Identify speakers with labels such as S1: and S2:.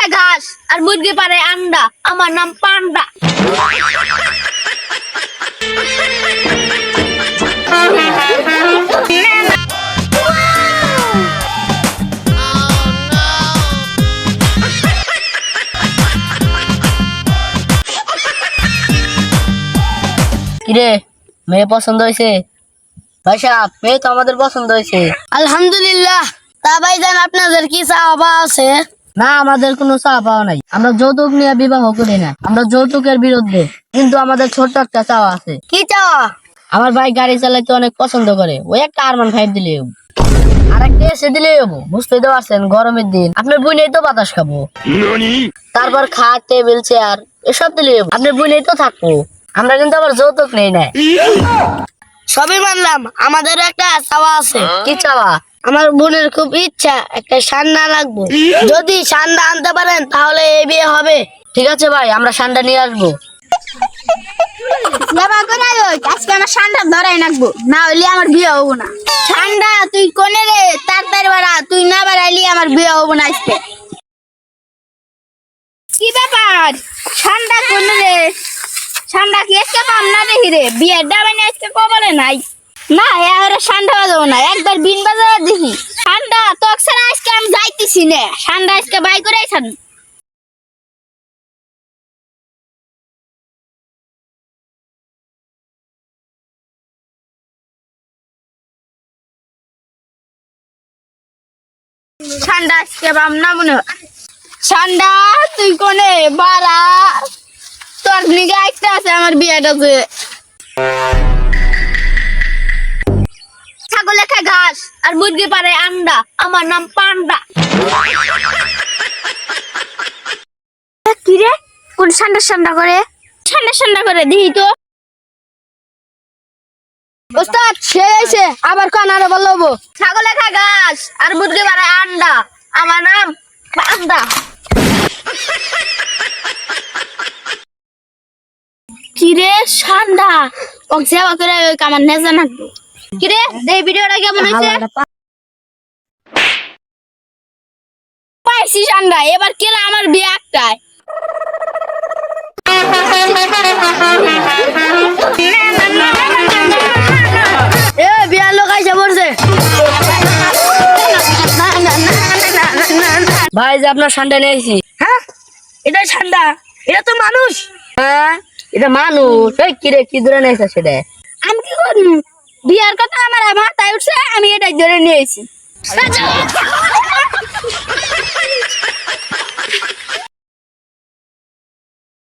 S1: খায় ঘাস আর মুরগি পারে আন্ডা, আমার নাম পান্ডা।
S2: কিরে, মেয়ে পছন্দ হয়েছে? ভাই সাহেব, মেয়ে তো আমাদের পছন্দ হয়েছে।
S1: আলহামদুলিল্লাহ। তা ভাইজান, আপনাদের কি চাওয়া আছে?
S2: না, আমাদের কোনো চাওয়া পাওয়া নাই। আমরা যৌতুক নিয়ে বিবাহ করি না, আমরা যৌতুকের বিরুদ্ধে। কিন্তু আমাদের ছোট্ট একটা চাওয়া আছে।
S1: কি চাওয়া?
S2: আমার ভাই গাড়ি চালাইতে অনেক পছন্দ করে, ওই একটা R15 দিলে হবো, আর একটা এসে দিলেই হবো। বুঝতেই তো পারছেন, গরমের দিন আপনার বুনেই তো বাতাস খাবো। তারপর খাট, টেবিল, চেয়ার এসব দিলে হবো, আপনার বুনেই তো থাকবো। আমরা কিন্তু আবার যৌতুক নেই না।
S1: সবই মানলাম, আমাদেরও একটা চাওয়া আছে।
S2: কি চাওয়া?
S1: আমার বোনের খুব ইচ্ছা একটা সান্ডা লাগবে। যদি সান্ডা আনতে পারেন তাহলে এই বিয়ে হবে।
S2: ঠিক আছে ভাই, আমরা সান্ডা নিয়ে আসবো।
S1: আজকে আমার সান্ডা ধরাই রাখবো, না হইলে আমার বিয়ে হবো না। সান্ডা তুই কোনে রে? তাড়াতাড়ি বাড়া, তুই না বাড়াইলি আমার বিয়ে হবো না আজকে। কি ব্যাপার? সান্ডা কোনে রে? সান্ডা কি আজকে পাম না দেখি রে? বিয়ের ডাবাই আজকে কবলে নাই। না, এবারে সান্ডা বাজাবো না, একবার বিন বাজাবো দেখি। সান্ডা তো ছাড়া আজকে আমি যাইতেছি না। সান্ডা আজকে বাই করে আইছান। সান্ডা আজকে পাম না মনে হয়। সান্ডা তুই কোনে বাড়া? তোর নিগে একটা আছে আমার বিয়েটা যে। ছাগলে খায় ঘাস আর মুরগি পারে আন্ডা, আমার নাম পান্ডা। কি রে? কোন সান্ডা সান্ডা করে? সান্ডা সান্ডা করে দেখি তো। ওস্তাদ সে এসে আবার কানারে বলবো। ছাগলে খায় ঘাস আর মুরগি পারে আন্ডা, আমার নাম পান্ডা। কিরে সান্ডা, ওক সেবা করে ওই কামার নেজা নাকবো। কিরে, এই ভিডিওটা কেমন হয়েছে? পাইছি সান্ডা, এবার কেলা আমার বিয়ে একটাই। এ বিয়ার লোক আইসা পড়ছে।
S2: ভাই, যে আপনার সান্ডা নিয়েছি।
S1: হ্যাঁ, এটা সান্ডা, এটা তো মানুষ।
S2: হ্যাঁ, এটা মানুষ। এই কিরে, কি ধরে নিয়েছে সেটা?
S1: আমি কি করব? বিয়ার কথা আমার মাথায় উঠছে, আমি এটাই ধরে নিয়েছি।